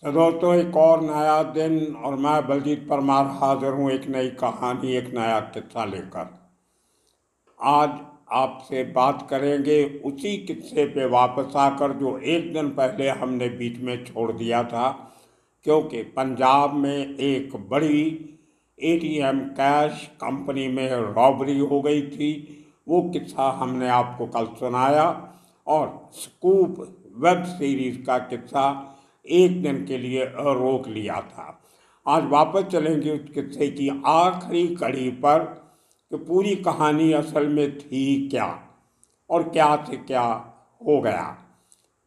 तो दोस्तों, एक और नया दिन और मैं बलजीत परमार हाजिर हूँ एक नई कहानी, एक नया किस्सा लेकर। आज आपसे बात करेंगे उसी किस्से पे वापस आकर जो एक दिन पहले हमने बीच में छोड़ दिया था, क्योंकि पंजाब में एक बड़ी एटीएम कैश कंपनी में रॉबरी हो गई थी। वो किस्सा हमने आपको कल सुनाया और स्कूप वेब सीरीज का किस्सा एक दिन के लिए रोक लिया था। आज वापस चलेंगे उस किस्से की आखिरी कड़ी पर कि पूरी कहानी असल में थी क्या और क्या से क्या हो गया।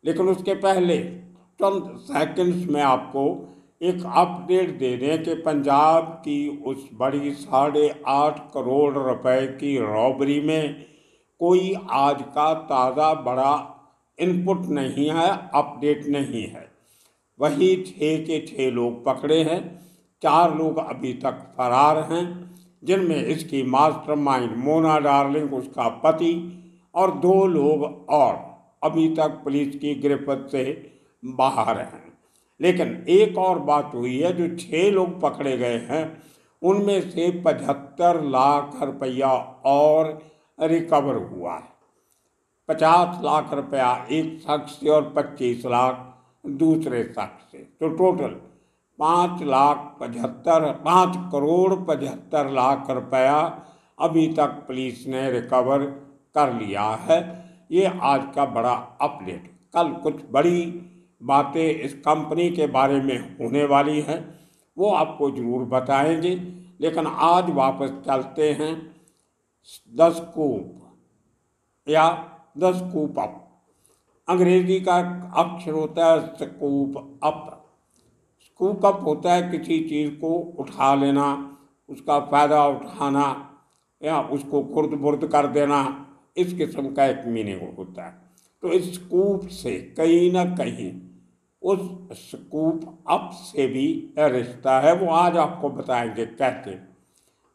लेकिन उसके पहले चंद सेकंड्स में आपको एक अपडेट दे दें कि पंजाब की उस बड़ी 8.5 करोड़ रुपए की रॉबरी में कोई आज का ताज़ा बड़ा इनपुट नहीं है, अपडेट नहीं है। वही 6 के 6 लोग पकड़े हैं, 4 लोग अभी तक फरार हैं, जिनमें इसकी मास्टरमाइंड मोना डार्लिंग, उसका पति और 2 लोग और अभी तक पुलिस की गिरफ्त से बाहर हैं। लेकिन एक और बात हुई है, जो 6 लोग पकड़े गए हैं उनमें से 75 लाख रुपया और रिकवर हुआ है। 50 लाख रुपया एक शख्स से और 25 लाख दूसरे शख्स से, तो टोटल 5 करोड़ 75 लाख रुपया अभी तक पुलिस ने रिकवर कर लिया है। ये आज का बड़ा अपडेट। कल कुछ बड़ी बातें इस कंपनी के बारे में होने वाली हैं, वो आपको ज़रूर बताएंगे। लेकिन आज वापस चलते हैं 10 कूप या 10 कूप अप। अंग्रेजी का अक्षर होता है स्कूप अप। स्कूप अप होता है किसी चीज़ को उठा लेना, उसका फ़ायदा उठाना या उसको खुर्द बुर्द कर देना, इस किस्म का एक मीनिंग होता है। तो इस स्कूप से कहीं ना कहीं उस स्कूप अप से भी रिश्ता है, वो आज आपको बताएंगे कैसे।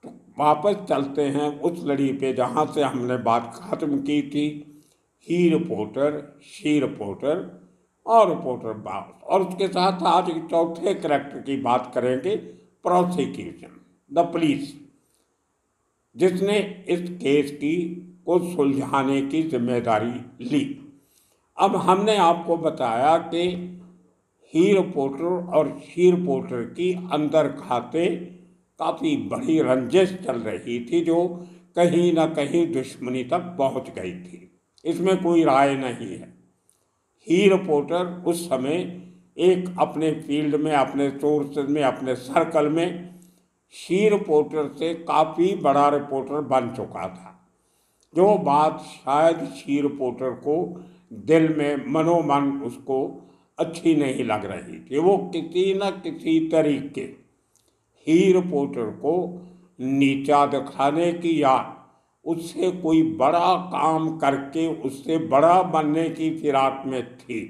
तो वापस चलते हैं उस लड़ी पे जहाँ से हमने बात ख़त्म की थी। ही रिपोर्टर, शी रिपोर्टर और रिपोर्टर बास, और उसके साथ आज एक चौथे करैक्टर की बात करेंगे, प्रोसिक्यूशन, द पुलिस, जिसने इस केस को सुलझाने की जिम्मेदारी ली। अब हमने आपको बताया कि ही रिपोर्टर और शी रिपोर्टर की अंदर खाते काफ़ी बड़ी रंजिश चल रही थी, जो कहीं ना कहीं दुश्मनी तक पहुंच गई थी। इसमें कोई राय नहीं है। ही रिपोर्टर उस समय एक अपने फील्ड में, अपने सोर्सेज में, अपने सर्कल में शी रिपोर्टर से काफ़ी बड़ा रिपोर्टर बन चुका था। जो बात शायद शी रिपोर्टर को दिल में मनोमन उसको अच्छी नहीं लग रही थी, वो किसी न किसी तरीके ही रिपोर्टर को नीचा दिखाने की या उससे कोई बड़ा काम करके उससे बड़ा बनने की फिराक में थी।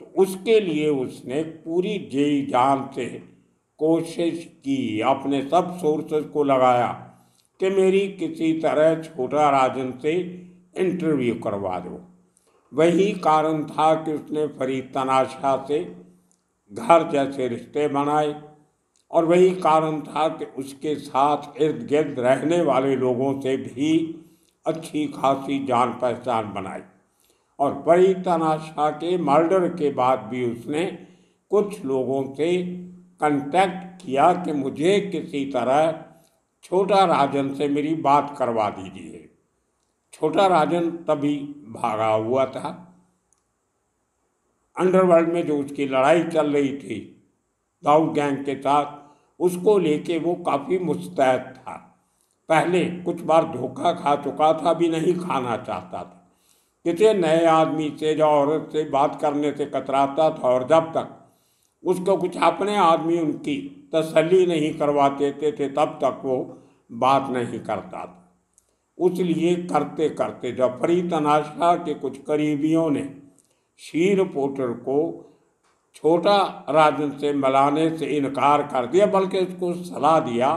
तो उसके लिए उसने पूरी जी जान से कोशिश की, अपने सब सोर्सेज को लगाया कि मेरी किसी तरह छोटा राजन से इंटरव्यू करवा दो। वही कारण था कि उसने फरीद तनाशा से घर जैसे रिश्ते बनाए, और वही कारण था कि उसके साथ इर्द गिर्द रहने वाले लोगों से भी अच्छी खासी जान पहचान बनाई। और फरीद तनाशा के मर्डर के बाद भी उसने कुछ लोगों से कांटेक्ट किया कि मुझे किसी तरह छोटा राजन से मेरी बात करवा दीजिए। छोटा राजन तभी भागा हुआ था। अंडरवर्ल्ड में जो उसकी लड़ाई चल रही थी दाऊद गैंग के साथ, उसको लेके वो काफ़ी मुस्तैद था। पहले कुछ बार धोखा खा चुका था, भी नहीं खाना चाहता था। किसी नए आदमी से या औरत से बात करने से कतराता था, और जब तक उसको कुछ अपने आदमी उनकी तसल्ली नहीं करवाते थे तब तक वो बात नहीं करता था। उसलिए करते करते जब फरीद तनाशा के कुछ करीबियों ने शी रिपोर्टर को छोटा राजन से मिलाने से इनकार कर दिया, बल्कि उसको सलाह दिया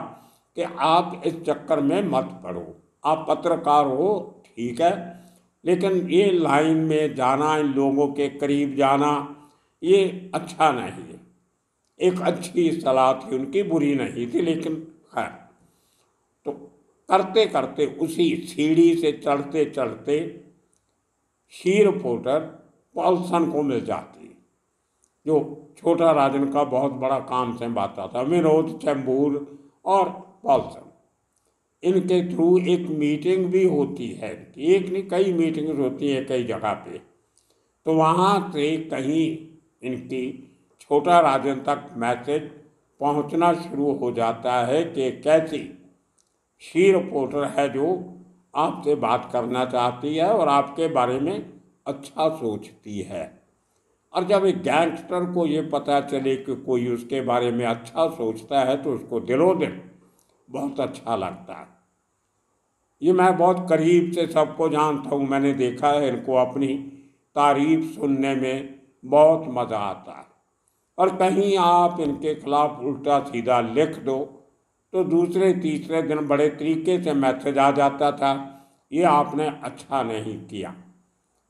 कि आप इस चक्कर में मत पड़ो, आप पत्रकार हो ठीक है, लेकिन ये लाइन में जाना, इन लोगों के करीब जाना, ये अच्छा नहीं है। एक अच्छी सलाह थी उनकी, बुरी नहीं थी, लेकिन खैर। तो करते करते उसी सीढ़ी से चढ़ते चढ़ते हीर पोर्टर पॉल्सन को मिल जाती, जो छोटा राजन का बहुत बड़ा काम संभालता था। विनोद, चैम्बूर और पॉल्सन, इनके थ्रू एक मीटिंग भी होती है। एक नहीं, कई मीटिंग्स होती हैं कई जगह पे। तो वहाँ से कहीं इनकी छोटा राजन तक मैसेज पहुँचना शुरू हो जाता है कि कैसी हीर पोर्टर है जो आपसे बात करना चाहती है और आपके बारे में अच्छा सोचती है। और जब एक गैंगस्टर को ये पता चले कि कोई उसके बारे में अच्छा सोचता है तो उसको दिलो दिल बहुत अच्छा लगता है। ये मैं बहुत करीब से सबको जानता हूँ, मैंने देखा है, इनको अपनी तारीफ सुनने में बहुत मज़ा आता है। और कहीं आप इनके खिलाफ उल्टा सीधा लिख दो तो दूसरे तीसरे दिन बड़े तरीके से मैसेज आ जाता था, ये आपने अच्छा नहीं किया।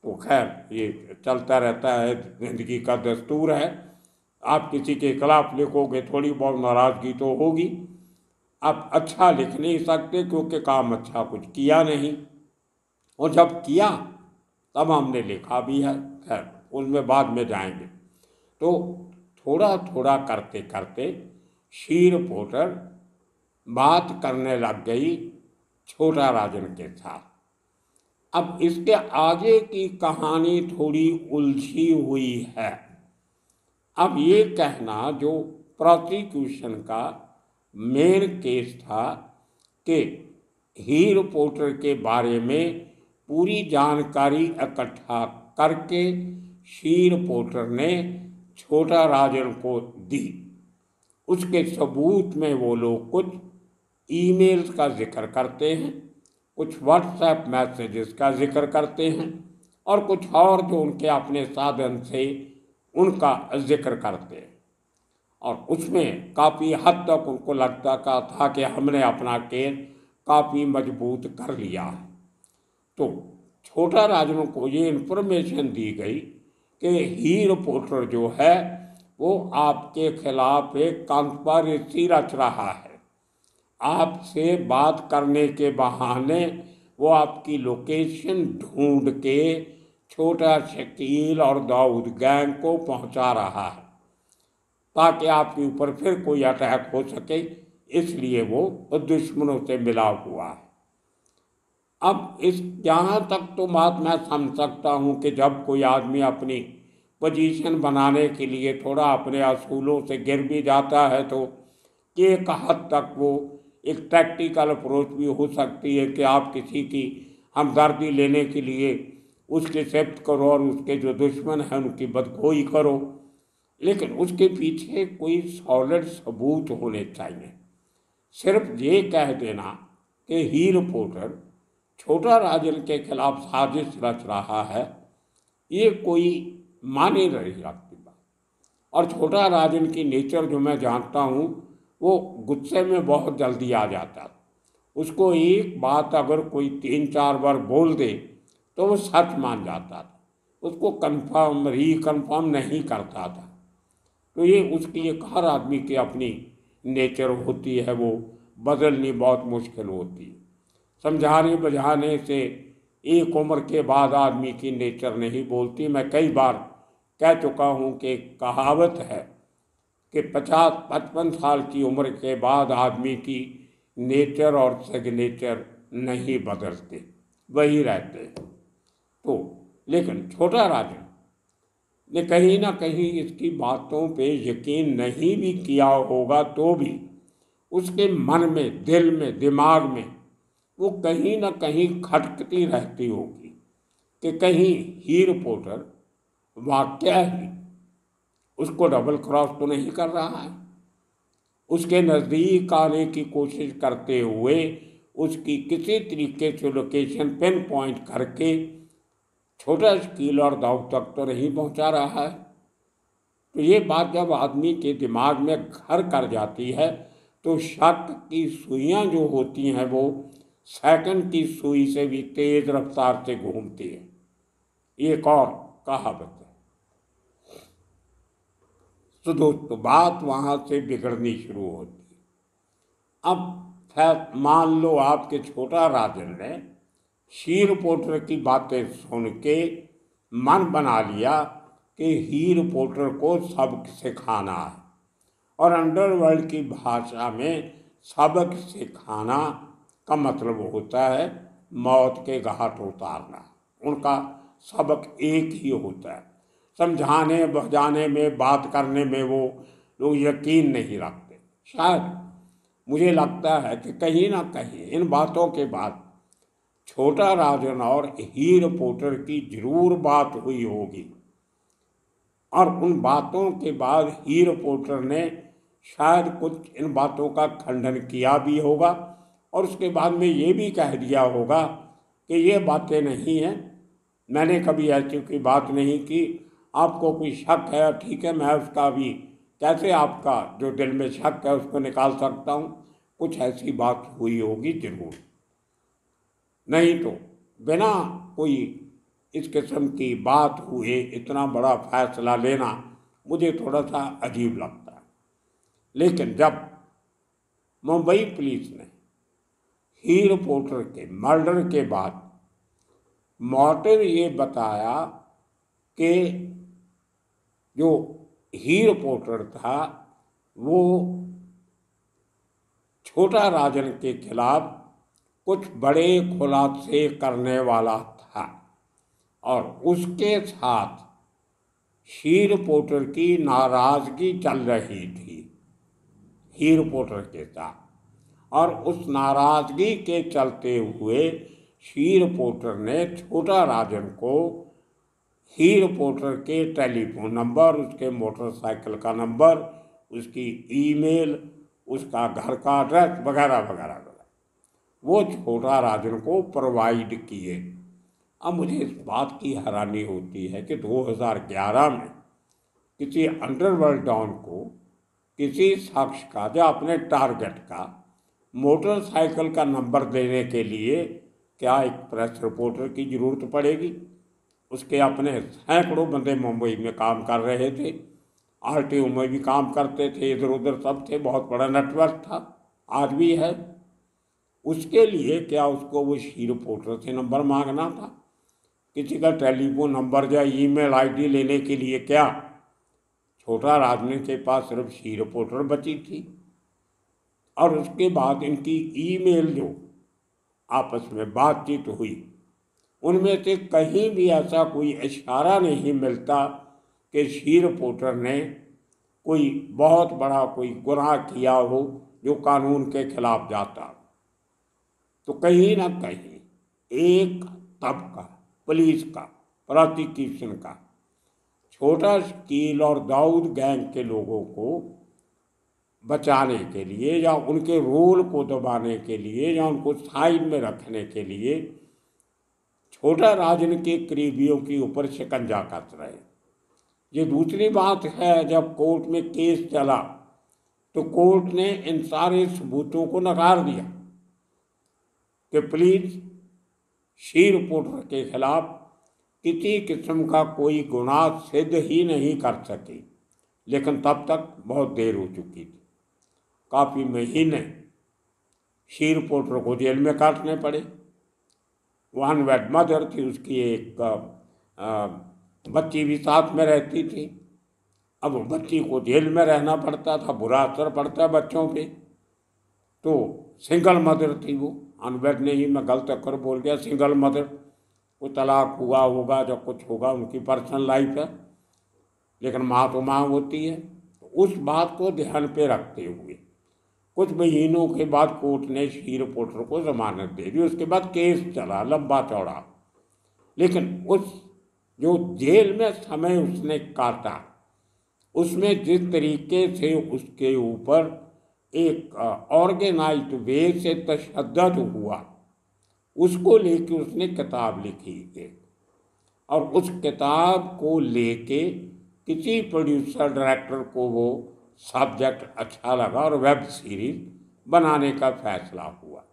तो खैर ये चलता रहता है, ज़िंदगी का दस्तूर है। आप किसी के खिलाफ लिखोगे, थोड़ी बहुत नाराज़गी तो होगी। आप अच्छा लिख नहीं सकते क्योंकि काम अच्छा कुछ किया नहीं, और जब किया तब हमने लिखा भी है। खैर उसमें बाद में जाएंगे। तो थोड़ा थोड़ा करते करते हीर पोर्टर बात करने लग गई छोटा राजन के साथ। अब इसके आगे की कहानी थोड़ी उलझी हुई है। अब ये कहना, जो प्रोसिक्यूशन का मेन केस था कि हीर पोर्टर के बारे में पूरी जानकारी इकट्ठा करके हीर पोर्टर ने छोटा राजन को दी, उसके सबूत में वो लोग कुछ ईमेल्स का जिक्र करते हैं, कुछ व्हाट्सएप मैसेजेस का जिक्र करते हैं और कुछ और जो उनके अपने साधन से उनका जिक्र करते हैं। और उसमें काफ़ी हद तक उनको लगता था कि हमने अपना केस काफ़ी मजबूत कर लिया है। तो छोटा राजन को ये इन्फॉर्मेशन दी गई कि हीर पोर्टर जो है वो आपके खिलाफ एक कॉन्स्पिरेसी रच रहा है। आपसे बात करने के बहाने वो आपकी लोकेशन ढूंढ के छोटा शकील और दाऊद गैंग को पहुंचा रहा है ताकि आपके ऊपर फिर कोई अटैक हो सके, इसलिए वो दुश्मनों से मिला हुआ है। अब इस यहाँ तक तो बात मैं समझ सकता हूँ कि जब कोई आदमी अपनी पोजीशन बनाने के लिए थोड़ा अपने असूलों से गिर भी जाता है तो एक हद तक वो एक टैक्टिकल अप्रोच भी हो सकती है कि आप किसी की हमदर्दी लेने के लिए उसके एक्सेप्ट करो और उसके जो दुश्मन हैं उनकी बदगोई करो, लेकिन उसके पीछे कोई सॉलिड सबूत होने चाहिए। सिर्फ ये कह देना कि हीर पोर्टर छोटा राजन के खिलाफ साजिश रच रहा है, ये कोई माने नहीं रखती बात। और छोटा राजन की नेचर जो मैं जानता हूँ, वो गुस्से में बहुत जल्दी आ जाता था। उसको एक बात अगर कोई 3-4 बार बोल दे तो वो सच मान जाता था, उसको कंफर्म रीकन्फर्म नहीं करता था। तो ये उसकी एक हर आदमी की अपनी नेचर होती है, वो बदलनी बहुत मुश्किल होती है। समझाने बुझाने से एक उम्र के बाद आदमी की नेचर नहीं बोलती। मैं कई बार कह चुका हूँ कि एक कहावत है कि 50-55 साल की उम्र के बाद आदमी की नेचर और सिग्नेचर नहीं बदलते, वही रहते हैं। तो लेकिन छोटा राजन ने कहीं ना कहीं इसकी बातों पे यकीन नहीं भी किया होगा तो भी उसके मन में, दिल में, दिमाग में वो कहीं ना कहीं खटकती रहती होगी कि कहीं हीर पोर्टर वाकया ही उसको डबल क्रॉस तो नहीं कर रहा है। उसके नज़दीक आने की कोशिश करते हुए उसकी किसी तरीके से लोकेशन पिन पॉइंट करके छोटा शकील और दाऊद तक तो नहीं पहुंचा रहा है। तो ये बात जब आदमी के दिमाग में घर कर जाती है तो शक की सुइयां जो होती हैं वो सेकंड की सुई से भी तेज रफ्तार से घूमती है। एक और कहावत है, तो दोस्तों बात वहाँ से बिगड़नी शुरू होती है। अब मान लो आपके छोटा राजन ने शी रिपोर्टर की बातें सुन के मन बना लिया कि ही रिपोर्टर को सबक सिखाना है, और अंडरवर्ल्ड की भाषा में सबक सिखाना का मतलब होता है मौत के घाट उतारना। उनका सबक एक ही होता है, समझाने बुझाने में, बात करने में वो लोग यकीन नहीं रखते। शायद मुझे लगता है कि कहीं ना कहीं इन बातों के बाद छोटा राजन और ही रिपोर्टर की जरूर बात हुई होगी, और उन बातों के बाद ही रिपोर्टर ने शायद कुछ इन बातों का खंडन किया भी होगा, और उसके बाद में ये भी कह दिया होगा कि ये बातें नहीं हैं, मैंने कभी ऐसी कोई बात नहीं की, आपको कोई शक है ठीक है, मैं उसका भी कैसे आपका जो दिल में शक है उसको निकाल सकता हूँ। कुछ ऐसी बात हुई होगी जरूर, नहीं तो बिना कोई इस किस्म की बात हुए इतना बड़ा फैसला लेना मुझे थोड़ा सा अजीब लगता है। लेकिन जब मुंबई पुलिस ने ही रिपोर्टर के मर्डर के बाद मोटिव ये बताया कि जो ही रिपोर्टर था वो छोटा राजन के खिलाफ कुछ बड़े खुलासे करने वाला था, और उसके साथ ही रिपोर्टर की नाराजगी चल रही थी ही रिपोर्टर के साथ, और उस नाराजगी के चलते हुए ही रिपोर्टर ने छोटा राजन को ही रिपोर्टर के टेलीफोन नंबर, उसके मोटरसाइकिल का नंबर, उसकी ईमेल, उसका घर का एड्रेस वगैरह वगैरह वो छोटा राजन को प्रोवाइड किए। अब मुझे इस बात की हैरानी होती है कि 2011 में किसी अंडरवर्ल्ड डॉन को किसी शख्स का या अपने टारगेट का मोटरसाइकिल का नंबर देने के लिए क्या एक प्रेस रिपोर्टर की ज़रूरत पड़ेगी? उसके अपने सैकड़ों बंदे मुंबई में काम कर रहे थे, आरटीओ में भी काम करते थे, इधर उधर सब थे, बहुत बड़ा नेटवर्क था, आज भी है। उसके लिए क्या उसको वो ही रिपोर्टर से नंबर मांगना था? किसी का टेलीफोन नंबर या ईमेल आईडी लेने के लिए क्या छोटा राजन के पास सिर्फ ही रिपोर्टर बची थी? और उसके बाद इनकी ईमेल जो आपस में बातचीत हुई उनमें से कहीं भी ऐसा कोई इशारा नहीं मिलता कि ही रिपोर्टर ने कोई बहुत बड़ा कोई गुनाह किया हो जो कानून के खिलाफ जाता। तो कहीं ना कहीं एक तबका पुलिस का, प्रोसिक्यूशन का, छोटा शकील और दाऊद गैंग के लोगों को बचाने के लिए या उनके रोल को दबाने के लिए या उनको साइड में रखने के लिए छोटा राजन के करीबियों के ऊपर शिकंजा कस रहे। ये दूसरी बात है, जब कोर्ट में केस चला तो कोर्ट ने इन सारे सबूतों को नकार दिया कि पुलिस ही रिपोर्टर के खिलाफ किसी किस्म का कोई गुनाह सिद्ध ही नहीं कर सकी। लेकिन तब तक बहुत देर हो चुकी थी, काफ़ी महीने ही रिपोर्टर को जेल में काटने पड़े। वो अनवेड मदर थी, उसकी एक बच्ची भी साथ में रहती थी। अब बच्ची को जेल में रहना पड़ता था, बुरा असर पड़ता है बच्चों पे। तो सिंगल मदर थी वो, अनवेड नहीं, मैं गलत अक्षर बोल गया, सिंगल मदर। वो तलाक हुआ होगा, जब कुछ होगा, उनकी पर्सनल लाइफ है, लेकिन माँ तो माँ होती है। उस बात को ध्यान पे रखते हुए कुछ महीनों के बाद कोर्ट ने ही रिपोर्टर को जमानत दे दी। उसके बाद केस चला लंबा चौड़ा, लेकिन उस जो जेल में समय उसने काटा उसमें जिस तरीके से उसके ऊपर एक ऑर्गेनाइज्ड वे से तशद्दुद हुआ, उसको लेके उसने किताब लिखी एक, और उस किताब को लेके किसी प्रोड्यूसर डायरेक्टर को वो सब्जेक्ट अच्छा लगा और वेब सीरीज बनाने का फैसला हुआ।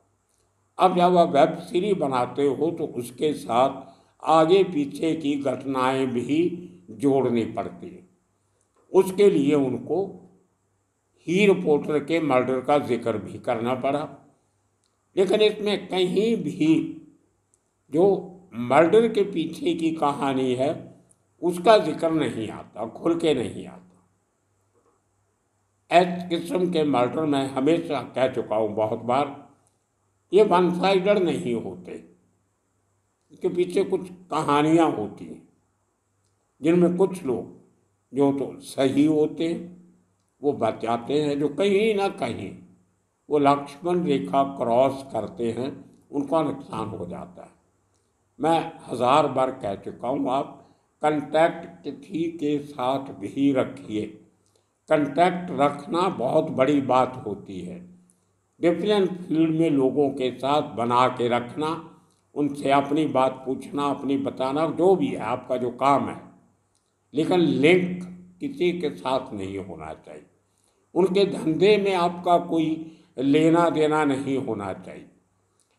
अब जब आप वेब सीरीज बनाते हो तो उसके साथ आगे पीछे की घटनाएं भी जोड़नी पड़ती हैं। उसके लिए उनको हीरो पोर्टर के मर्डर का जिक्र भी करना पड़ा। लेकिन इसमें कहीं भी जो मर्डर के पीछे की कहानी है उसका जिक्र नहीं आता, खुल के नहीं आता। इस किस्म के मर्डर मैं हमेशा कह चुका हूँ बहुत बार, ये वन साइडेड नहीं होते, इसके पीछे कुछ कहानियाँ होती हैं जिनमें कुछ लोग जो तो सही होते हैं वो बच जाते हैं, जो कहीं ना कहीं वो लक्ष्मण रेखा क्रॉस करते हैं उनका नुकसान हो जाता है। मैं 1000 बार कह चुका हूँ, आप कंटैक्ट तिथि के साथ भी रखिए। कंटैक्ट रखना बहुत बड़ी बात होती है। डिफरेंट फील्ड में लोगों के साथ बना के रखना, उनसे अपनी बात पूछना, अपनी बताना, जो भी है आपका जो काम है, लेकिन लिंक किसी के साथ नहीं होना चाहिए। उनके धंधे में आपका कोई लेना देना नहीं होना चाहिए,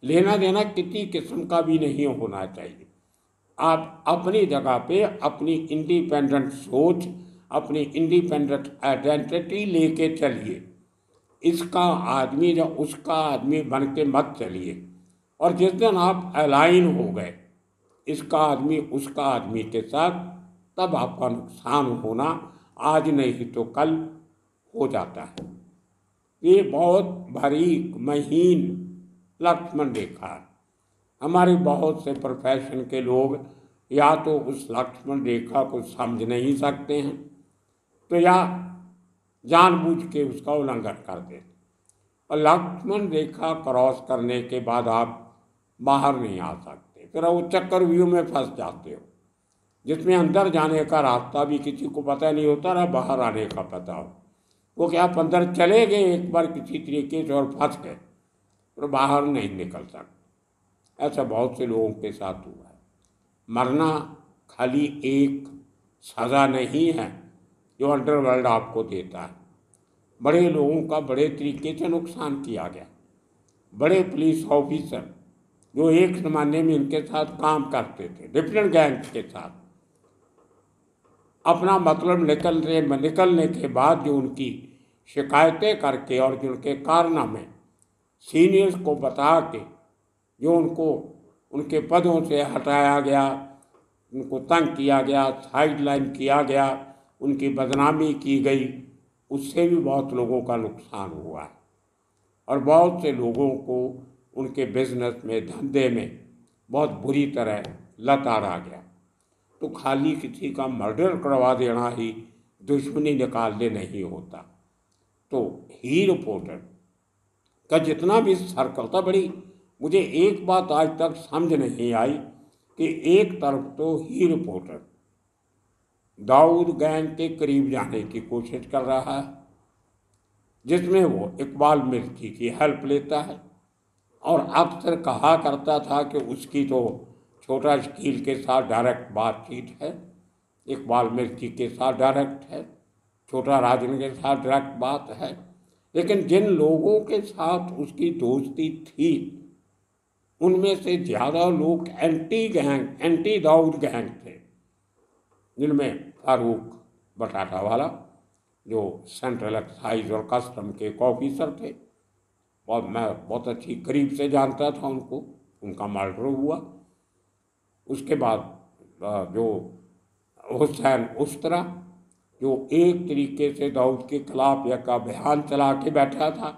लेना देना किसी किस्म का भी नहीं होना चाहिए। आप अपनी जगह पे अपनी इंडिपेंडेंट सोच, अपनी इंडिपेंडेंट आइडेंटिटी लेके चलिए। इसका आदमी या उसका आदमी बन के मत चलिए। और जिस दिन आप अलाइन हो गए इसका आदमी उसका आदमी के साथ, तब आपका नुकसान होना आज नहीं तो कल हो जाता है। ये बहुत बारीक महीन लक्ष्मण रेखा है। हमारे बहुत से प्रोफेशन के लोग या तो उस लक्ष्मण रेखा को समझ नहीं सकते हैं, तो या जानबूझ के उसका उल्लंघन कर देते। और लक्ष्मण रेखा क्रॉस करने के बाद आप बाहर नहीं आ सकते, फिर वो चक्रव्यूह में फंस जाते हो जिसमें अंदर जाने का रास्ता भी किसी को पता नहीं होता, ना बाहर आने का पता हो। वो कि आप अंदर चले गए एक बार किसी तरीके से और फंस गए, तो बाहर नहीं निकल सकते। ऐसा बहुत से लोगों के साथ हुआ है। मरना खाली एक सज़ा नहीं है जो अंडरवर्ल्ड आपको देता है। बड़े लोगों का बड़े तरीके से नुकसान किया गया। बड़े पुलिस ऑफिसर जो एक ज़माने में इनके साथ काम करते थे, डिफरेंट गैंग्स के साथ, अपना मतलब निकलने के बाद जो उनकी शिकायतें करके और जो उनके कारनामे सीनियर्स को बता के जो उनको उनके पदों से हटाया गया, उनको तंग किया गया, साइडलाइन किया गया, उनकी बदनामी की गई, उससे भी बहुत लोगों का नुकसान हुआ है। और बहुत से लोगों को उनके बिजनेस में, धंधे में बहुत बुरी तरह लताड़ा गया। तो खाली किसी का मर्डर करवा देना ही दुश्मनी निकालने नहीं होता। तो हीरो पोर्टर का जितना भी सर्कल था, बड़ी मुझे एक बात आज तक समझ नहीं आई कि एक तरफ तो हीरो पोर्टर दाऊद गैंग के करीब जाने की कोशिश कर रहा है, जिसमें वो इकबाल मिर्ची की हेल्प लेता है, और अक्सर कहा करता था कि उसकी तो छोटा शकील के साथ डायरेक्ट बातचीत है, इकबाल मिर्ची के साथ डायरेक्ट है, छोटा राजन के साथ डायरेक्ट बात है। लेकिन जिन लोगों के साथ उसकी दोस्ती थी उनमें से ज़्यादा लोग एंटी दाऊद गैंग थे, जिनमें फारूक बटाटा वाला जो सेंट्रल एक्साइज और कस्टम के एक ऑफिसर थे, और मैं बहुत अच्छी करीब से जानता था उनको, उनका मर्डर हुआ। उसके बाद जो हुसैन उस्तरा जो एक तरीके से दाऊद के खिलाफ एक अभियान चला के बैठा था,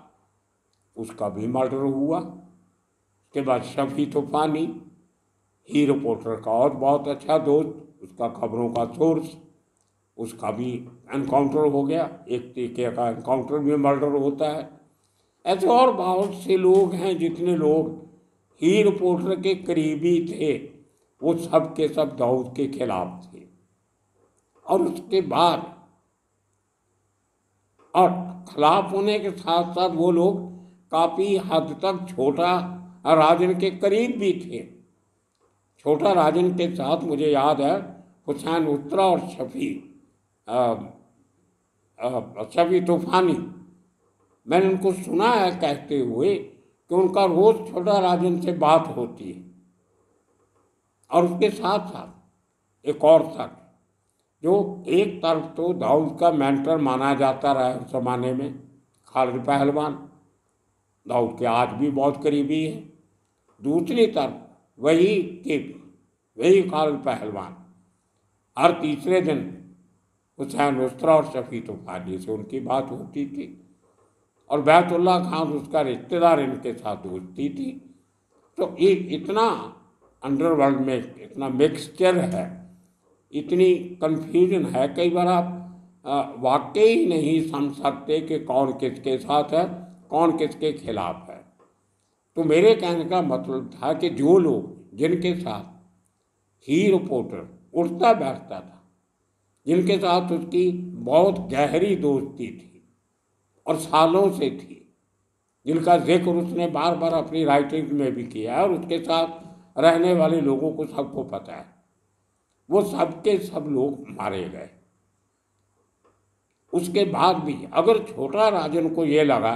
उसका भी मर्डर हुआ। उसके बाद शफी तूफानी, हीरो पोर्टर का और बहुत अच्छा दोस्त, उसका खबरों का सोर्स, उसका भी एनकाउंटर हो गया। एक तरीके का एनकाउंटर में मर्डर होता है। ऐसे और बहुत से लोग हैं, जितने लोग हीरो पोर्टर के करीबी थे वो सब के सब दाऊद के खिलाफ थे। और उसके बाद और खिलाफ होने के साथ साथ वो लोग काफ़ी हद तक छोटा राजन के करीब भी थे। छोटा राजन के साथ मुझे याद है हुसैन उस्तरा और शफी तूफानी, मैंने उनको सुना है कहते हुए कि उनका रोज़ छोटा राजन से बात होती है। और उसके साथ साथ एक और शख्स जो एक तरफ तो दाऊद का मेंटर माना जाता रहा उस जमाने में खालिद पहलवान, दाऊद के आज भी बहुत करीबी है। दूसरी तरफ वही खालिद पहलवान हर तीसरे दिन हुसैन उस्तरा और शफी तूफ़ानी से उनकी बात होती थी, और बैतुल्ला खान उसका रिश्तेदार इनके साथ दोस्ती थी। तो ये इतना अंडरवर्ल्ड में इतना मिक्सचर है, इतनी कन्फ्यूजन है, कई बार आप वाकई नहीं समझ सकते कि कौन किसके साथ है, कौन किसके खिलाफ है। तो मेरे कहने का मतलब था कि जो लोग जिनके साथ ही रिपोर्टर उठता बैठता था, जिनके साथ उसकी बहुत गहरी दोस्ती थी और सालों से थी, जिनका जिक्र उसने बार बार अपनी राइटिंग में भी किया है और उसके साथ रहने वाले लोगों को सबको पता है, वो सब के सब लोग मारे गए। उसके बाद भी अगर छोटा राजन को ये लगा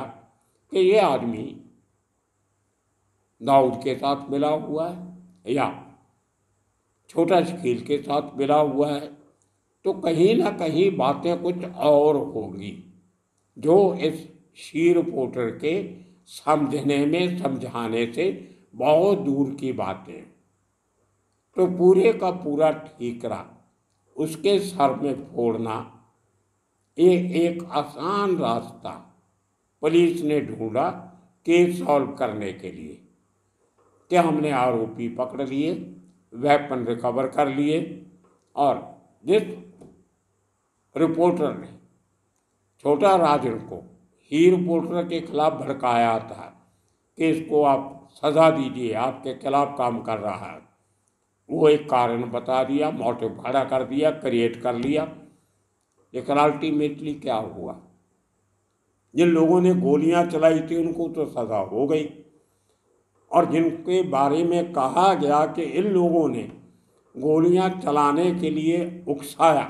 कि ये आदमी दाऊद के साथ मिला हुआ है या छोटा शकील के साथ मिला हुआ है, तो कहीं ना कहीं बातें कुछ और होंगी जो इस शी रिपोर्टर के समझने में समझाने से बहुत दूर की बातें। तो पूरे का पूरा ठीकरा उसके सर में फोड़ना, ये एक आसान रास्ता पुलिस ने ढूंढा केस सॉल्व करने के लिए कि हमने आरोपी पकड़ लिए, वेपन रिकवर कर लिए, और जिस रिपोर्टर ने छोटा राजन को ही रिपोर्टर के खिलाफ भड़काया था कि इसको आप सजा दीजिए, आपके खिलाफ काम कर रहा है, वो एक कारण बता दिया, मोटिव खड़ा कर दिया, क्रिएट कर लिया। लेकिन अल्टीमेटली क्या हुआ, जिन लोगों ने गोलियां चलाई थी उनको तो सजा हो गई, और जिनके बारे में कहा गया कि इन लोगों ने गोलियां चलाने के लिए उकसाया,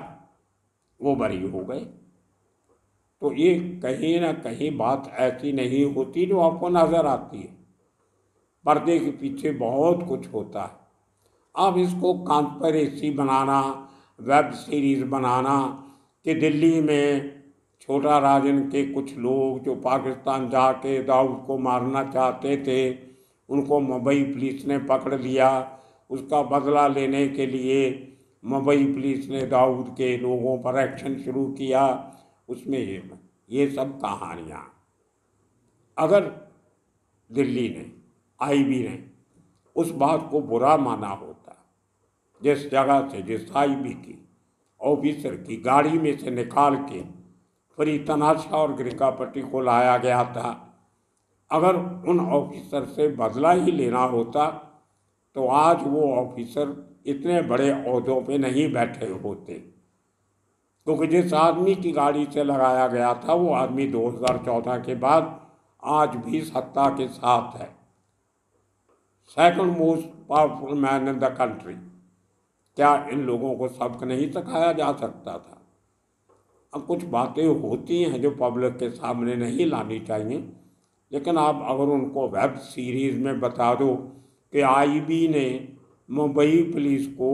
वो बरी हो गए। तो ये कहीं ना कहीं बात ऐसी नहीं होती जो आपको नजर आती है, पर्दे के पीछे बहुत कुछ होता है। अब इसको कॉन्स्पिरेसी बनाना, वेब सीरीज बनाना कि दिल्ली में छोटा राजन के कुछ लोग जो पाकिस्तान जाके दाऊद को मारना चाहते थे, उनको मुंबई पुलिस ने पकड़ लिया, उसका बदला लेने के लिए मुंबई पुलिस ने दाऊद के लोगों पर एक्शन शुरू किया, उसमें ये सब कहानियाँ। अगर दिल्ली ने, आईबी ने उस बात को बुरा माना होता, जिस जगह से, जिस आईबी की ऑफिसर की गाड़ी में से निकाल के फरी तनाशा और गिरकापट्टी को लाया गया था, अगर उन ऑफिसर से बदला ही लेना होता तो आज वो ऑफिसर इतने बड़े ओहदों पे नहीं बैठे होते, क्योंकि जिस आदमी की गाड़ी से लगाया गया था वो आदमी 2014 के बाद आज भी सत्ता के साथ है, second most powerful man in the country. क्या इन लोगों को सबक नहीं सिखाया जा सकता था? अब कुछ बातें होती हैं जो पब्लिक के सामने नहीं लानी चाहिए, लेकिन आप अगर उनको वेब सीरीज में बता दो कि आईबी ने मुंबई पुलिस को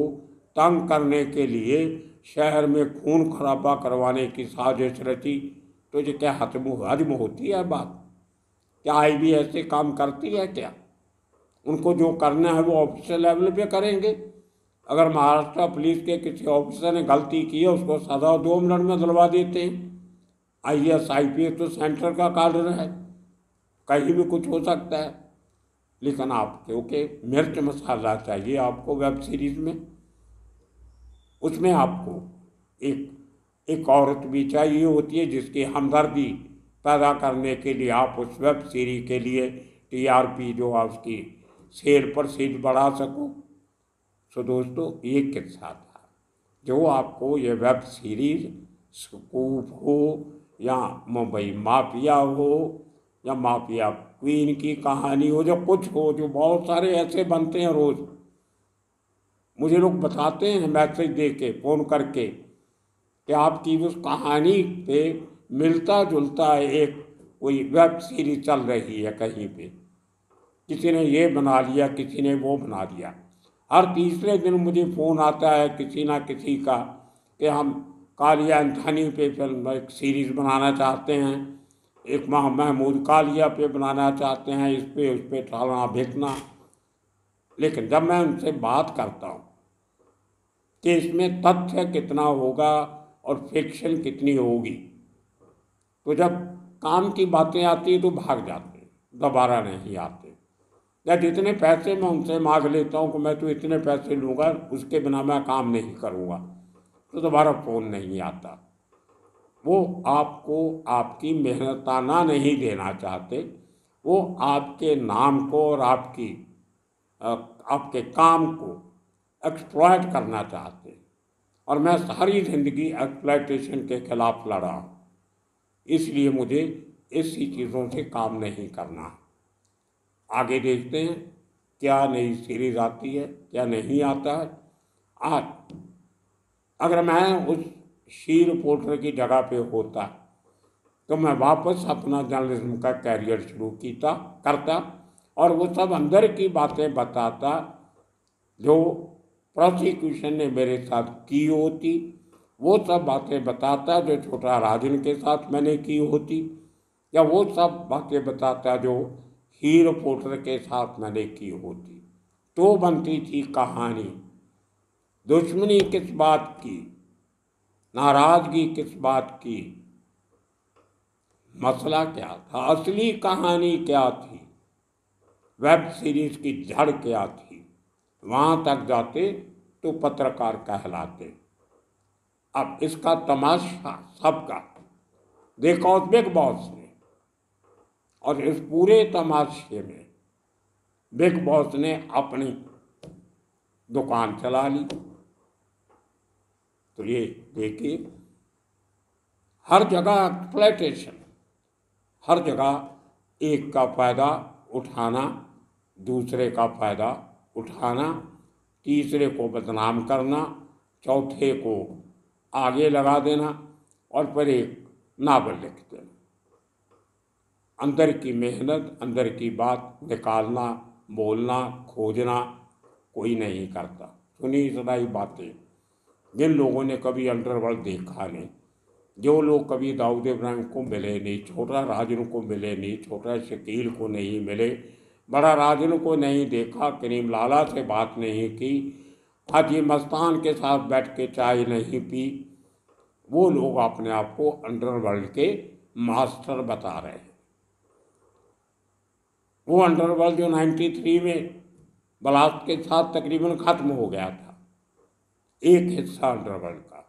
तंग करने के लिए शहर में खून खराबा करवाने की साजिश रची, तो ये क्या हजम होती है बात? क्या आईबी ऐसे काम करती है क्या? उनको जो करना है वो ऑफिशियल लेवल पे करेंगे। अगर महाराष्ट्र पुलिस के किसी ऑफिसर ने गलती की है उसको सजा 2 मिनट में दिलवा देते हैं। IAS IPS तो सेंटर का कार्य है, कहीं भी कुछ हो सकता है। लेकिन आप क्योंकि मिर्च मसाला चाहिए आपको वेब सीरीज में, उसमें आपको एक औरत भी चाहिए होती है जिसकी हमदर्दी पैदा करने के लिए आप उस वेब सीरीज के लिए TRP जो है उसकी सेल पर सेल बढ़ा सको। सो दोस्तों, ये किस्सा था जो आपको ये वेब सीरीज स्कूप हो या मुंबई माफिया हो या माफिया क्वीन की कहानी हो, जो कुछ हो, जो बहुत सारे ऐसे बनते हैं रोज, मुझे लोग बताते हैं मैसेज दे के, फ़ोन करके कि आपकी उस कहानी पे मिलता जुलता एक कोई वेब सीरीज चल रही है कहीं पे, किसी ने ये बना लिया, किसी ने वो बना लिया। हर तीसरे दिन मुझे फ़ोन आता है किसी ना किसी का कि हम कालिया एंथनी पे फिल्म एक सीरीज़ बनाना चाहते हैं, एक महमूद कालिया पे बनाना चाहते हैं, इस पे उस पे टालना भिड़ना। लेकिन जब मैं उनसे बात करता हूँ कि इसमें तथ्य कितना होगा और फिक्शन कितनी होगी, तो जब काम की बातें आती है तो भाग जाते, दोबारा नहीं आते। या जितने पैसे मैं उनसे मांग लेता हूँ कि मैं तो इतने पैसे लूँगा, उसके बिना मैं काम नहीं करूँगा, तो दोबारा फ़ोन नहीं आता। वो आपको आपकी मेहनताना नहीं देना चाहते, वो आपके नाम को और आपके काम को एक्सप्लॉयट करना चाहते। और मैं सारी ज़िंदगी एक्सप्लॉयटेशन के खिलाफ लड़ा हूँ, इसलिए मुझे ऐसी चीज़ों से काम नहीं करना। आगे देखते हैं क्या नई सीरीज आती है, क्या नहीं आता है। आज अगर मैं उस शी रिपोर्टर की जगह पे होता तो मैं वापस अपना जर्नलिज्म का कैरियर शुरू करता और वो सब अंदर की बातें बताता जो प्रोसिक्यूशन ने मेरे साथ की होती, वो सब बातें बताता जो छोटा राजन के साथ मैंने की होती, या वो सब बातें बताता जो ही रिपोर्टर के साथ मैंने की होती। तो बनती थी कहानी। दुश्मनी किस बात की, नाराजगी किस बात की, मसला क्या था, असली कहानी क्या थी, वेब सीरीज की जड़ क्या थी, वहां तक जाते तो पत्रकार कहलाते। अब इसका तमाशा सबका देखा उस बिग बॉस ने, और इस पूरे तमाशे में बिग बॉस ने अपनी दुकान चला ली। तो ये देखिए, हर जगह एक्सप्लॉयटेशन, हर जगह एक का फायदा उठाना, दूसरे का फायदा उठाना, तीसरे को बदनाम करना, चौथे को आगे लगा देना और फिर एक नावल लिख देना। अंदर की मेहनत, अंदर की बात निकालना, बोलना, खोजना कोई नहीं करता। सुनी सुनाई बातें, जिन लोगों ने कभी अंडरवर्ल्ड देखा नहीं, जो लोग कभी दाऊद इब्राहिम को मिले नहीं, छोटा राजन को मिले नहीं, छोटा शकील को नहीं मिले, बड़ा राजन को नहीं देखा, करीम लाला से बात नहीं की, हाजी मस्तान के साथ बैठ के चाय नहीं पी, वो लोग अपने आप को अंडरवर्ल्ड के मास्टर बता रहे हैं। वो अंडरवर्ल्ड जो 93 में ब्लास्ट के साथ तकरीबन खत्म हो गया था, एक हिस्सा अंडरवर्ल्ड का,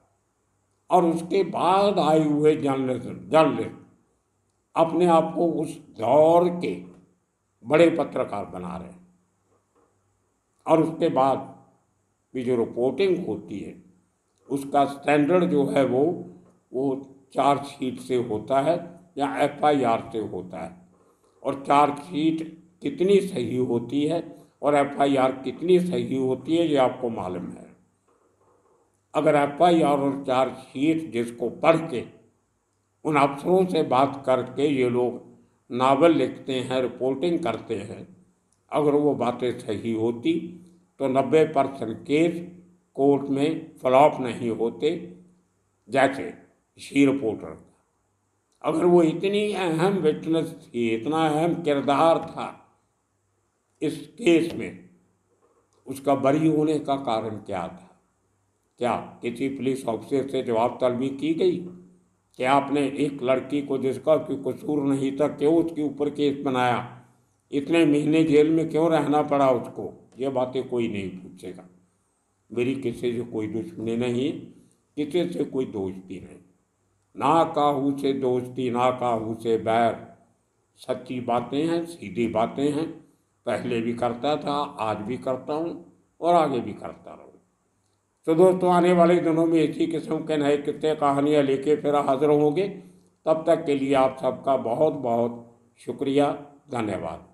और उसके बाद आए हुए जर्नलिस्ट अपने आप को उस दौर के बड़े पत्रकार बना रहे हैं। और उसके बाद भी जो रिपोर्टिंग होती है उसका स्टैंडर्ड जो है वो चार्जशीट से होता है या FIR से होता है। और चार्जशीट कितनी सही होती है और FIR कितनी सही होती है ये आपको मालूम है। अगर FIR और चार्जशीट जिसको पढ़ के उन अफसरों से बात करके ये लोग नावल लिखते हैं, रिपोर्टिंग करते हैं, अगर वो बातें सही होती तो 90% केस कोर्ट में फ्लॉप नहीं होते। जैसे शी रिपोर्टर, अगर वो इतनी अहम विटनेस थी, इतना अहम किरदार था इस केस में, उसका बरी होने का कारण क्या था? क्या किसी पुलिस ऑफिसर से जवाब तलबी की गई? क्या आपने एक लड़की को जिसका कोई कसूर नहीं था क्यों उसके ऊपर केस बनाया? इतने महीने जेल में क्यों रहना पड़ा उसको? ये बातें कोई नहीं पूछेगा। मेरी किसी से कोई दुश्मनी नहीं, किसी से कोई दोस्ती नहीं, ना काहू से दोस्ती ना काहू से बैर। सच्ची बातें हैं, सीधी बातें हैं, पहले भी करता था, आज भी करता हूँ और आगे भी करता रहूँ। तो दोस्तों, आने वाले दिनों में इसी किस्म के नए किस्से कहानियाँ लेके फिर हाजिर होंगे। तब तक के लिए आप सबका बहुत बहुत शुक्रिया, धन्यवाद।